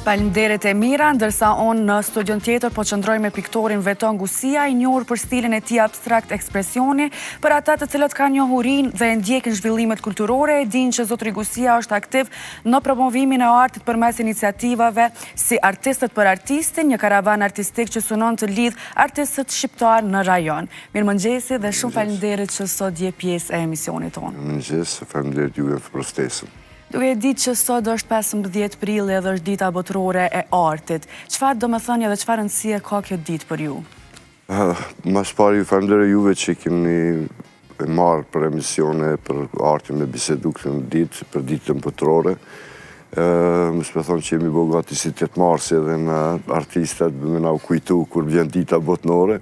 Faleminderit e mira, ndërsa unë në studion tjetër po qëndroj me piktorin Veton Gusia, i njohur për stilin e tij abstrakt ekspresioni, për ata të cilët kanë njohurinë dhe ndjekin zhvillimet kulturore, e dinë që zotri Gusia është aktiv në promovimin e artit përmes iniciativave si Artistët për Artistin, një karavan artistik që synon të lidh artistët shqiptar në rajon. Mirëmëngjesi dhe shumë faleminderit që sot je pjesë e emisionit tonë. Mirëmëngjes, faleminderit juve për ftesën. Duke ditë që sot është 15 prilli dhe është dita botërore e artit, çfarë domethënie dhe çfarë rëndësie ka kjo ditë për ju? Mas pari ju falenderoj juve që keni marrë për emisione për artin me bisedu këtë ditë, për ditën botërore. Më s'pe thonë që jemi bogati si 8 marsi edhe në artistat me na u kujtu kur vjen dita botërore.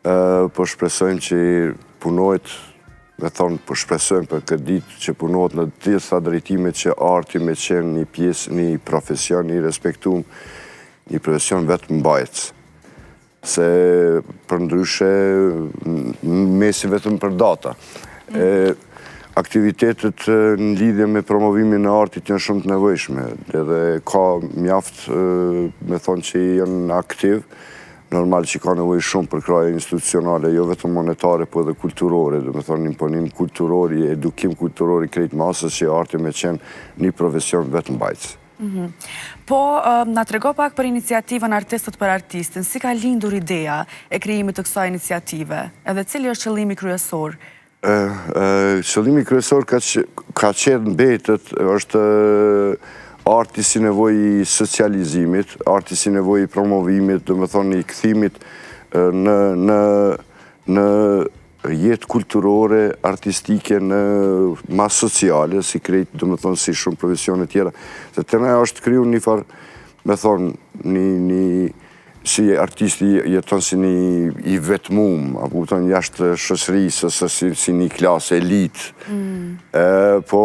Po shpresojmë që punojt me thonë, po shpresojmë për këtë ditë që punohet në gjitha drejtimet që arti me qenë një pjesë, një profesion, një respektum, një profesion vetë mbajtës. Se për ndryshe, mesi vetëm për data. Aktivitetet në lidhje me promovimin e artit janë shumë të nevojshme, edhe ka mjaft, me thonë që janë aktiv, normal që ka nevojë shumë për kraje institucionale, jo vetëm monetare, po edhe kulturore, dhe me thonë imponim kulturori, edukim kulturori krejt masës që arti me qenë një profesion vetë mbajtës. Po, na trego pak për iniciativën Artistët për Artistin, si ka lindur ideja e krijimit të kësaj iniciative, edhe cili është qëllimi kryesor? Qëllimi kryesor ka qenë mbetet, është arti si nevoj i socializimit, arti si nevoj i promovimit, dhe me thonë i këthimit në jetë kulturore, artistike, në mas sociale, si krejt, dhe me thonë si shumë profesionet tjera. Se të ne është kriju një farë, me thonë, si artisti jeton si një i vetmum, apo tonë jashtë shoqërisë, ose si një klasë elit. Po,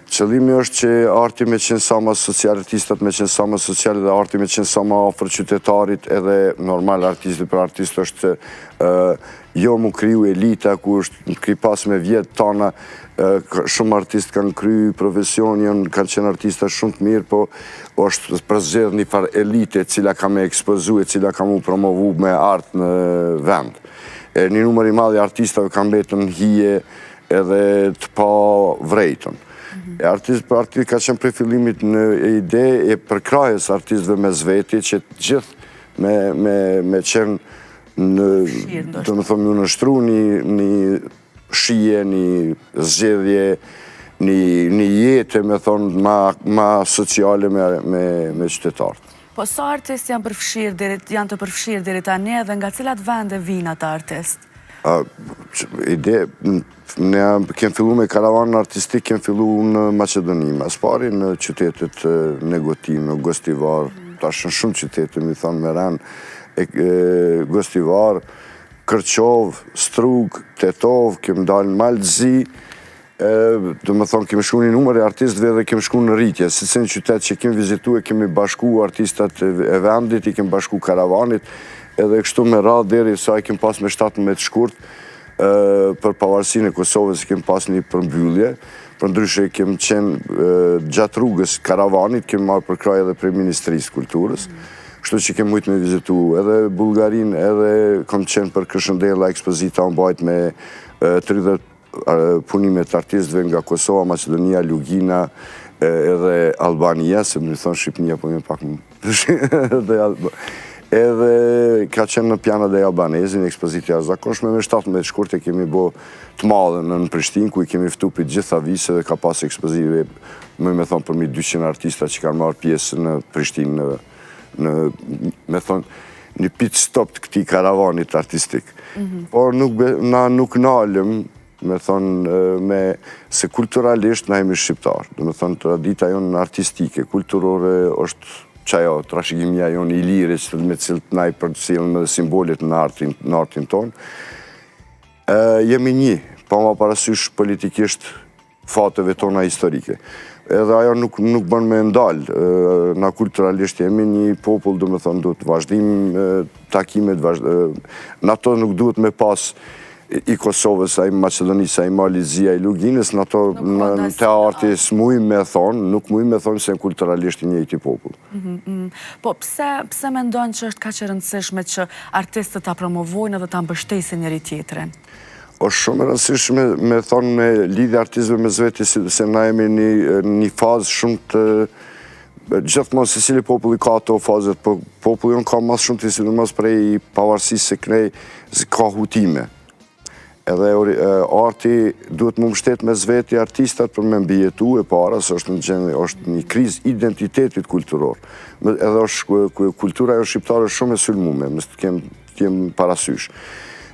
qëllimi është që arti me qenë sa ma social, artistat me qenë sa ma social dhe arti me qenë sa ma ofër qytetarit edhe normal artistit për artist është jo mu kriju elita ku është kri pas me vjetë tana shumë artist kanë kryu profesion, kanë qenë artista shumë të mirë, po është përzedh një farë elite cila ka me ekspozu e cila ka mu promovu me art në vend. Një numër i madh i artistave kanë betën hije edhe të pa vrejtën. Artist për artist ka qenë prej fillimit në ide e përkrajës artistëve me zveti që gjithë me qenë do me thonë në nështru një shije, një zgjedhje, një jetë me thonë ma sociale me qytetarët. Po sa artist janë të përfshirë deri tani dhe nga cilat vende vinë ata artist? Ide, ne kemë fillu me karavanën artistik, kemë fillu në Macedoni, mas pari në qytetet Negotin, në Gostivar, tash në shumë qytetet, mi thonë Meran, Gostivar, Kërqov, Strug, Tetov, kemë dalë në Malëzi, do me thonë kemë shku një numër e artistëve dhe kemë shku në rritje, si në qytet që kemë vizitu e kemi bashku artistat e vendit, i kemë bashku karavanit, edhe kështu me radhë deri sa i kemë pas me 17 shkurt për pavarësinë e Kosovës i kemë pas një përmbyllje, për ndryshe kemë qenë gjatë rrugës karavanit, kemë marrë për kraj edhe prej Ministrisë Kulturës, kështu që kemë mujtë me vizitu edhe Bulgarin, edhe kom qenë për Kërshëndela, ekspozita unë bajt me 30 punimet artistëve nga Kosova, Macedonia, Lugina, edhe Albania, se më thonë Shqipnia, po me pak më edhe ka qenë në Pjana dhe Albanezi, një ekspozitja zakonshme me 17 shkurt e kemi bo të madhe në Prishtinë, ku i kemi ftu për gjitha vise dhe ka pas ekspozitive, me thonë për 200 artista që kanë marrë pjesë në Prishtinë, me thonë, një pit stop të këti karavanit artistik. Por na nuk nalëm, me thonë, se kulturalisht na jemi shqiptar, dhe me thonë, tradita jonë artistike, kulturore është qajo, trashëgimia jonë i lirë me cilët na i përcilën me simbolit në artin tonë. Jemi një, pa ma parasysh politikisht fateve tona historike. Edhe ajo nuk bën me ndalë, na kulturalisht jemi një popull, do me thonë, duhet vazhdim takimet, në ato nuk duhet me pas i Kosovës, a i Macedonisë, a i Malizia, a i Luginës, në ato në teatri s'muj me thonë, nuk muj me thonë se në kulturalisht i njëjti popull. Po, pse me ndonë që është ka që rëndësishme që artistët ta promovojnë dhe ta mbështesin njëri tjetrin? është shumë e rëndësishme me thonë me lidhje artistëve me zveti, se na jemi një fazë shumë të... Gjithmonë se cili populli ka ato fazët, po populli unë ka mas shumë të sidomos prej pavarësisë se kënej ka hutime. Edhe arti duhet më mbështet me zveti artistat për me mbijetu e para, se është një krizë identitetit kulturor. Edhe kultura e shqiptare shumë e sulmume, më të kemë parasysh.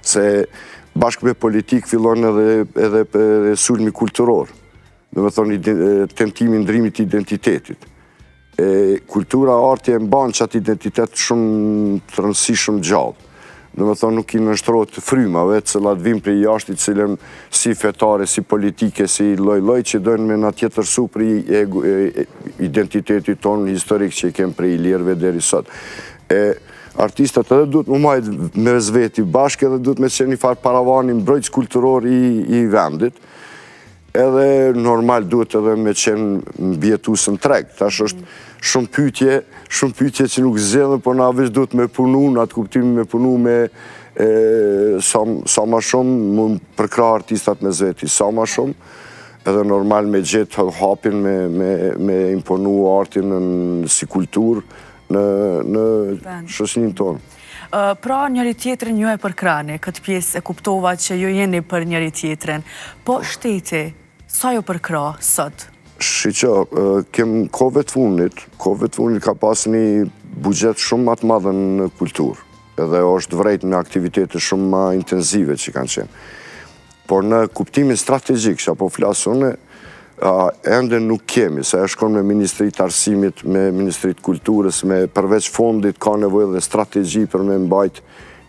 Se bashkë me politikë fillon edhe sulmi kulturor. Dhe me thonë tentimi ndrimit identitetit. Kultura arti e mban që atë identitet shumë të rëndësishëm gjallë. Dhe me thonë nuk i nështrojët frymave, cilat vim për i jashtë, cilën si fetare, si politike, si loj që dojnë me në tjetërsu për identitetit tonë historik që i kemë për i lirëve deri sot. Artistat edhe duhet më majtë me zveti bashkë edhe duhet me qenë një farë paravanin mbrojtës kulturor i vendit, edhe normal duhet edhe me qenë mbjetusën treg. Tash është shumë pyetje që nuk zjedhe, por na veç duhet me punu, në atë kuptimi me punu me sa ma shumë, më përkra artistat me zveti sa ma shumë, edhe normal me gjithë hapin me imponu artin si kulturë, në shoqërinë tonë. Pra njëri tjetrin ju e përkrani, këtë pjesë e kuptova që ju jeni për njëri tjetrin, po shteti, sa ju përkra sot? Shiqo, kem kohëve të fundit ka pas një buxhet shumë më të madhe në kulturë, edhe është vrejt me aktivitete shumë më intenzive që kanë qenë. Por në kuptimin strategjik, që apo flasone, ende nuk kemi, se e shkon me Ministrit Arsimit, me Ministrit Kulturës, me përveç fondit ka nevojë dhe strategji për me mbajt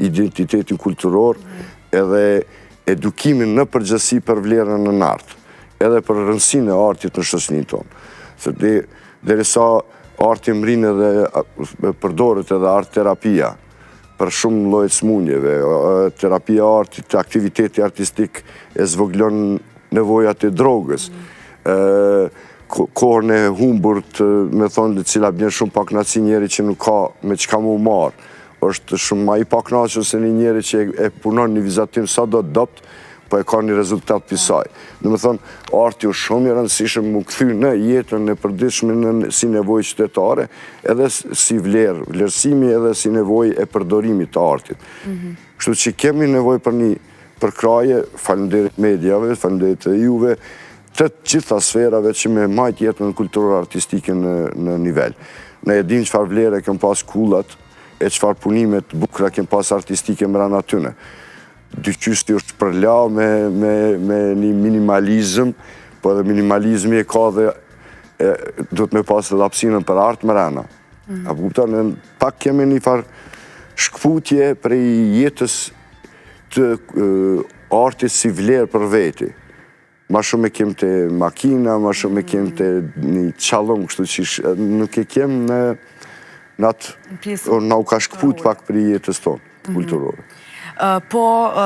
identitetin kulturor, edhe edukimin në përgjësi për vlerën në nartë, edhe për rëndësinë e artit në shoqërinë tonë. Se derisa arti mrinë edhe përdoret edhe art terapia, për shumë lloje smundjeve, terapia artit, aktiviteti artistik e zvoglon nevojat e drogës, kohën e humburt, me thonë, cila bjen shumë pak naci njeri që nuk ka me qka mu marë. është shumë ma i pak naqën se një njeri që e punon një vizatim sa do të dopt, po e ka një rezultat pisaj. Dhe me thonë, arti është shumë i rëndësishëm më këthy në jetën e përditshme si nevojë qytetare, edhe si vlerësimi edhe si nevojë e përdorimit të artit. Kështu që kemi nevojë për një përkraje, faleminderit mediave, faleminderit e juve, të gjitha sferave që me majt jetën kulturore artistike në nivel. Ne e dim çfarë vlere kem pas kullat, e çfarë punimet bukra kem pas artistike mbrana tyne. Dyqysti është përla me një minimalizm, po edhe minimalizmi e ka dhe duhet me pas edhe hapësinën për art mbrana. A kupton, pak kemi një farë shkputje prej jetës të artit si vlerë për veti. Ma shumë e kem të makina, ma shumë e kem të një qalëm, kështu që nuk e kem në atë, na u ka shkput pak për jetës tonë, kulturore. Po,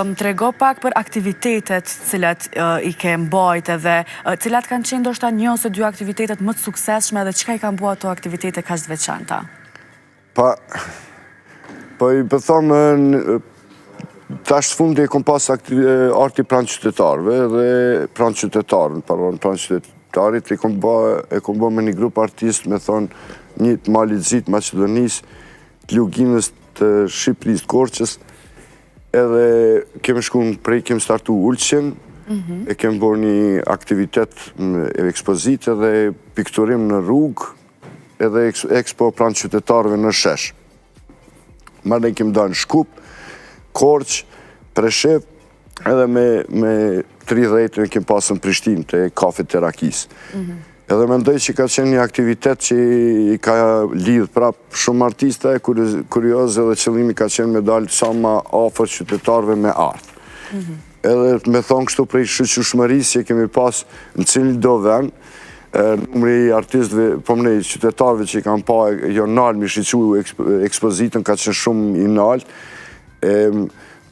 më trego pak për aktivitetet cilat i ke mbajt edhe, cilat kanë qenë ndoshta një ose dy aktivitetet më të suksesshme dhe çka i kanë bua ato aktivitete kaq të veçanta? Po i pëthomë, tash të fundi e kom pas arti pranë qytetarëve dhe pranë qytetarit e kom bë me një grup artist me thonë një të Malizit, Macedonisë, të Luginës, të Shqipërisë, të Korçës, edhe kemë shkunë prej, kemë startu Ulqen, e kemë bërë një aktivitet e ekspozite dhe pikturim në rrugë, edhe ekspo pranë qytetarëve në Shesh. Marrë kemë dalë në Shkup, Korç, Preshev, edhe me 30 kemë pasën Prishtinë të kafet të Rakis. Edhe mendoj që ka qenë një aktivitet që i ka lidhë prapë shumë artista e kurioze dhe qëllimi ka qenë me dalë sa ma afër qytetarëve me artë. Edhe me thonë kështu prej shoqërueshmërisë që kemi pas në cilin do vend, numri i artistëve, po më qytetarëve që i kanë pa jo nalë mi shiqu ekspozitën ka qenë shumë i nalë,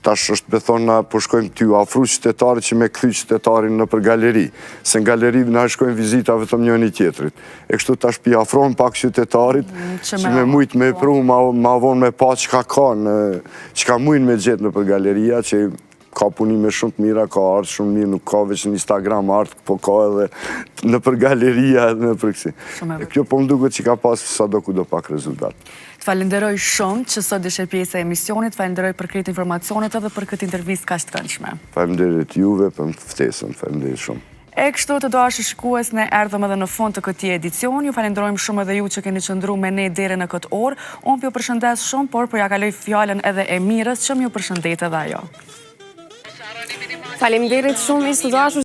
tash është me thonë na po shkojmë ty afru qytetarit që me kthy qytetarin në për galeri. Se në galeri na shkojmë vizita vetëm njëri tjetrit. E kështu tash pi afrohen pak qytetarit që me mujt me pru ma vonë me pa çka ka çka mujnë me gjetë në për galeria që ka punime shumë të mira, ka artë shumë mirë, nuk ka veç në Instagram artë, po ka edhe në për galeria, në për kësi. E kjo po më duket që ka pas sa do ku do pak rezultat. Të falenderoj shumë që sot ishe pjesë e emisionit, falenderoj për këtë informacionet edhe për këtë intervistë kaq të këndshme. Falenderit juve për ftesën, falenderit shumë. E kështu të dashur shikues, ne erdhëm edhe në fund të këtij edicioni. Ju falenderojmë shumë edhe ju që keni qëndruar me ne deri në këtë orë. Unë ju përshëndes shumë, por ja kaloj fjalën edhe Emirës që më ju përshëndet edhe ajo. Faleminderit shumë, miq të dashur.